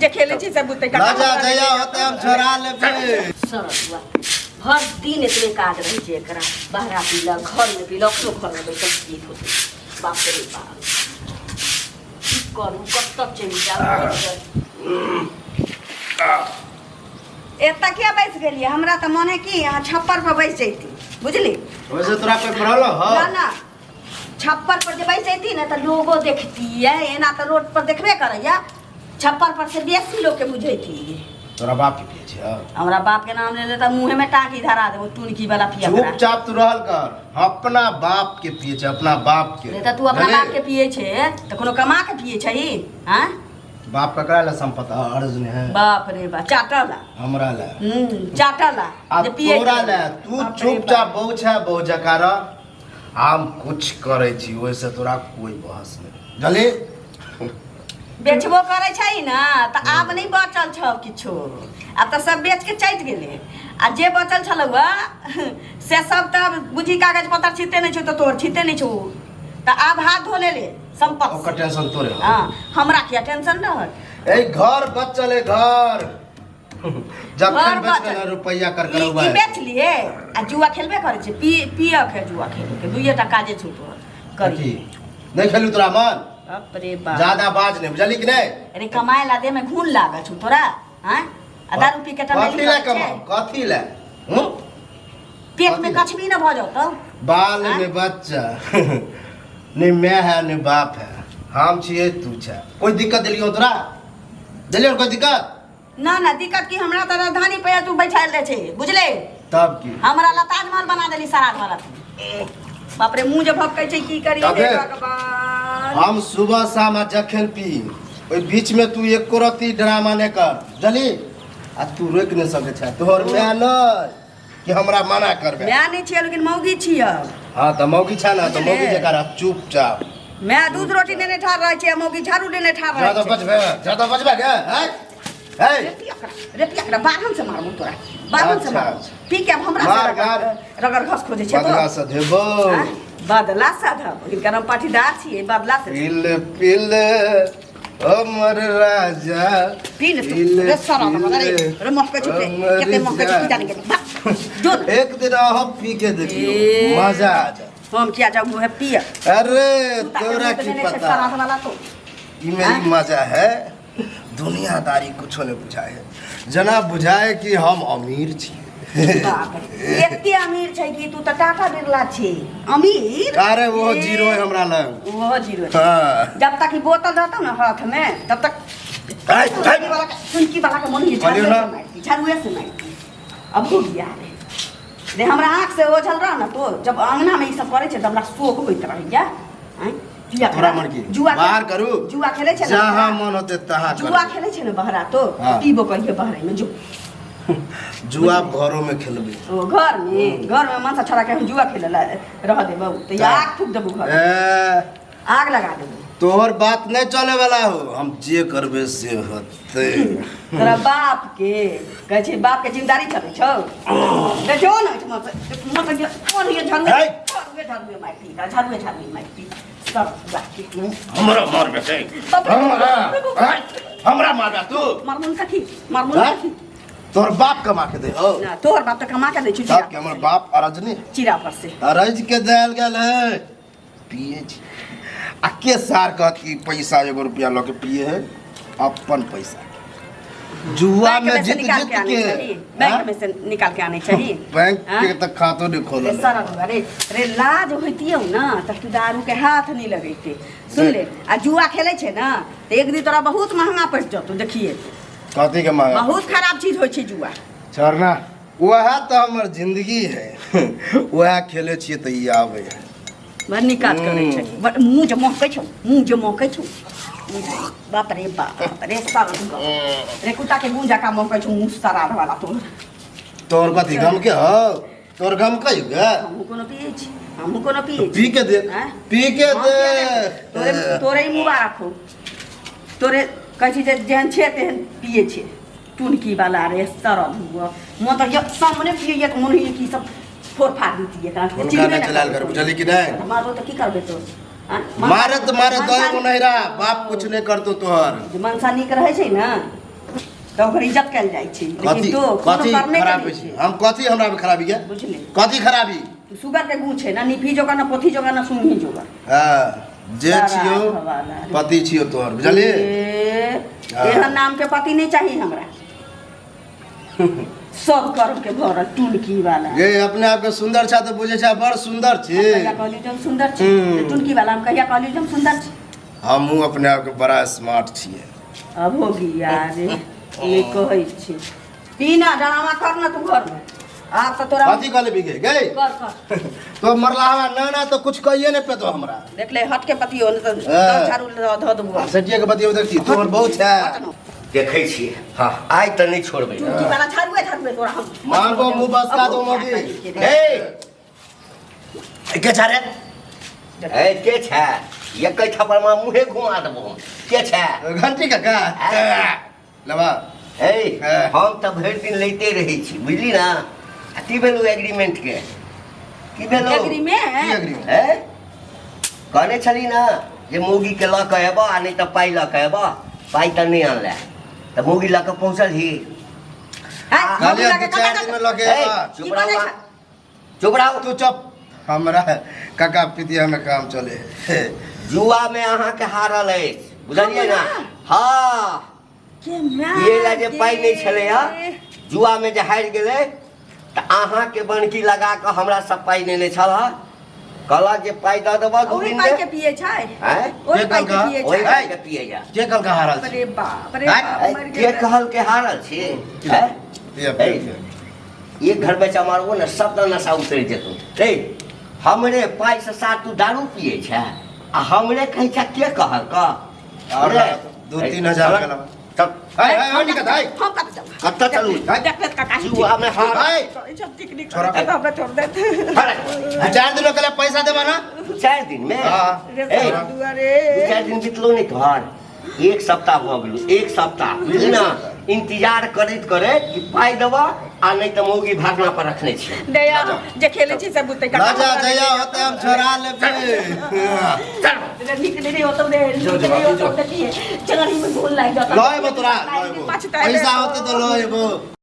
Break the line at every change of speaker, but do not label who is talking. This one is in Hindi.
जे खेले छी सब बुते
ना जा जया होते हम छोड़ा लेबे
सरवा हर दिन इतने काज रही छे एकरा बाहर पीला घर में पीला अपनो घर में बैठल जीत होते बाप रे बाप की करू कत चली जाऊ एता क्या बैठ गेलिए हमरा त मन है कि यहाँ छप्पर पर बैठ जैती बुझली
वैसे तोरा पे पड़ल हो
ना ना छप्पर पर जे बैठ जैती ना त लोगो देखती है एना त रोड पर देखबे करैया छप्पर पर से बेसी लोग के बुझैती
तोरा बाप के पिए छ
हमरा बाप के नाम ले लेता मुंह में टाकी धरा देबो टुनकी वाला पिया
चुपचाप तू रहल कर अपना बाप के पिए छ अपना बाप के
त तू अपना बाप के पिए छे त कोनो कमा के पिए छही हां
बाप ककरा ला संपत्ति अर्ज ने है
बाप रे बाप चाटला
हमरा ला
चाटला
अब तोरा ला तू चुपचाप बहु जकार हम कुछ करे छी ओइसे तोरा कोई बहस नहीं जले
बेचबो करे छै ना त आब नहीं बचल छ किछो अब त सब बेच के चैत गेले आ जे बचल छलौ से सब त बुझी कागज पत्तर छिते नहीं छ त तोर छिते नहीं छ त आब हाथ धो ले संपत्ति
ओकर टेंशन तोरे
हां हमरा क्या टेंशन रहत
ए घर बचल है घर जखन बेच के रुपया कर करवा
ई बेच लिए आ जुआ खेलबे करे छै पिया के जुआ खेले के दुइये टा काजे छु तोर करी
नहीं खेलू तोरा मन
बाप रे बाप
ज्यादा बाज नहीं बुझली कि नहीं
अरे कमाए ला दे में घून लागे छु तोरा हैं आधा रुपया के टमेली
कथी ला कमाओ कथी ला
पेट में कछ भी ना भ जातो
बाल में बच्चा नहीं मैं है नहीं बाप है हम छिए तू छ कोई दिक्कत दिलियो तोरा दिलियो कोई दिक्कत
ना ना दिक्कत की हमरा त राजधानी पे तू बैठाल रहे छे बुझले
तब की
हमरा ला ताजमहल बना देली सराध वाला बाप रे मुंह जे भक्कै छै की करिए रे भगवान
हम सुबह शाम जखन पी ओइ बीच में तू एक रत्ती ड्रामा ने कर जली आ तू रोक नहीं सके छ तोहर मैं न कि हमरा मना करबे
मैं नहीं छिए लेकिन मौगी छिए
हां त मौगी छ ना त मौगी जकरा चुपचाप
मैं दूध रोटी लेने ठार रहे छे मौगी झाड़ू लेने ठार रहे
ज्यादा बचबे के हैं
रे पिया बाहन से मारबो तोरा बाहन से मार पी के हमरा से रगड़ घस खोजे छे
बदला से देबो
बदला से धब इनका नाम पाटीदार छिए बदला से
पिल हमर राजा
पिल रे सारा रे मक्के छुटे केते मक्के छुटे जाने के जो
एक दिन हम पी के देखियो मजा आ जा
हम क्या जाऊं है पिया
अरे तोरा की पता ई मेरी मजा है दुनियादारी कुछ नहीं बुझाए जना बुझाए कि हम अमीर छी
एते अमीर छै कि तू त टाटा बिरला छी अमीर
अरे वो जीरो है हमरा लग
वो जीरो
हां
जब तक ई बोतल रहता ना हाथ में तब तक सुनकी वाला के मन ये झाड़ुए से मारती अब हो गया रे हमरा आँख से ओझल रहा ना तो जब अंगना में ई सब करे छै त हमरा शोक होइत रहैया हैं पिया
तोरा मन की
जुआ
बाहर करू
जुआ खेले छै ना
जहां मन होते तहां
जुआ खेले छै ना बहरा तो पीबो कहिए बहरे में जो
जुआ घरों में खेलबे
ओ घर में माथा छड़ा के हम जुआ खेले रह देबो त आग फूक देबो घर आग लगा देबो
तोहर बात नहीं चले वाला हो हम जे करबे से होते
तोरा बाप के कहे छै बाप के जिम्मेदारी चले छौ देखो ना मत कोन ये झाड़ू मारती सब बाकी
हमरा मारबे छै हमरा मारबे तू
मारमुन कथी
तोर बाप कमा के दे हो
ना तोर बाप त कमा के दे छु
तब के हमर बाप अरजनी
चिरा पर से
अरज के देल गेल है पिए छी आ के सार कहत कि पैसा 1 रुपया ल के पिए है अपन पैसा जुआ में जीत के
बैंक में से निकाल के आने चाहिए
बैंक के तक खातो नहीं खोल
सारा रे लाज होतियौ ना त तू दारू के हाथ नहीं लगैते सुन ले आ जुआ खेले छे ना त एक दिन तोरा बहुत महंगा पड़ जतो देखिए
कथी के महंगा
बहुत खराब चीज होय छे जुआ
छोड़ना वह तो हमर जिंदगी है वह खेले छिए त ई आवे है
बड़ निकाल करे छे मुंह जे महकै छौ बाप रे सारा रे कुत्ता के गुंजा का महकै छौ मुंह सारा वाला
तोर कथी गम के हो तोर गम कई गे
हमहु कोनो पिए
पी के दे
तोरे मुबारक हो तोरे कहै छै जेहन छे तेहन पिए छे टुनकी वाला रे सरल हुआ म त ये सामने पिए ये मन ही की सब फोड़ फाड़ दी है
उनका ना चलाल कर बुझली कि नहीं
मारो तो की करबे तो
मारे दो गो नहिरा बाप कुछ नहीं करतो तोहर।
मनसा नीक रहै छै ना तो ओकर इज्जत कल जाइ छै, लेकिन तो
कथी खराबी छै? हम कथी हमरा में खराबी के?
बुझले
कथी खराबी?
तू सुगर के गुण छै ना, निफी जोगा ना पोथी जोगा ना सुनही जोगा।
हां जे छियो पति छियो तोहर, बुझलिए?
एहन नाम के पति नहीं चाहिए हमरा। सब कर्म के भरल टुनकी वाला।
ये अपने आप के सुंदर छा तो बुझे छा बड़ सुंदर छी।
कहिया कहली जम सुंदर छी, टुनकी वाला हम कहिया कहली जम सुंदर छी।
हमहू अपने आप के बड़ा स्मार्ट छिए।
अब हो गया रे, ये कहै छी। पीना ड्रामा कर ना तू घर में। आप तो तोरा
कथी कहले बिगे गई
कर
तो मरला हवा ना तो कुछ कहिए नहीं पे तो हमरा
देख ले हट के पति हो न तो झाड़ू ध दबो।
सटिया के बतियो देखती तोहर बहुत है।
देखै छी हां आइ त नहीं छोड़बै।
टुनकी वाला झाड़ू तोरा हम
मारबो मुंह बसका दो मगी।
ए के छारे ए के छ एकै थप्पड़ में मुहे घुमा देबो। के छ
घंटी का लबा
ए हम त भरि दिन लैते रहै छी, बुझली ना? की भेलो एग्रीमेंट के? की भेलो
एग्रीमेंट?
ए कहने छली ना जे मोगी के ल के एबा आ नहीं त पाई ल के एबा। पाई त नहीं आनले त मोगी ल के पहुंचल ही।
खाली 2-4 दिन में लगे
चुप रहो
तू चुप। हमरा काका पितिया में काम चले
जुआ में अहाँ के हारल है, बुझलिए ना? हाँ ये ला जे पाई नहीं छले हा, जुआ में जे हार गेले त अहाँ के बनकी लगा के हमरा सब पाई नहीं छल हा। कहला जे पाई द देबा दू दिन में।
ओही पाई के पिए छै।
हैं?
ओही पाई के पिए
ओही
छै।
पाई के पिए जा।
के कल का हारल
अरे बाप रे बाप मर
के कहल के हारल छी? हैं?
ये
एक घर में चमारबो ना सब नशा उतर जेतो। रे हमरे पाई से साथ तू दारू पिए छ आ हमरे कहि छ के कहल का?
अरे 2-3 हजार के लबा
चल
हाय हाय निकत हाय
हम कत जाऊ।
कत्ता चलू
देख ले काका
जुआ में हार
हाय
सब टिकनी
छोड़ा
कर हमरा छोड़ दे।
4 दिनों के लिए पैसा देबा ना
4 दिन में
हाँ।
ए
दुआरे
2-4 दिन बितलो नहीं तोहर, एक सप्ताह भ गेलो। एक सप्ताह बुझली ना? इंतजार करैत करैत कि पाई देबा आ नहीं त मौगी भागना पर रखने छी।
दया जे खेले छी सब बुते
ना जा जया होते हम छोड़ा लेबे।
चल
निकले नहीं होतो दे नहीं होतो देखिए चलनी में भूल लाग जाता।
लोए बतरा पैसा होते तो लोए वो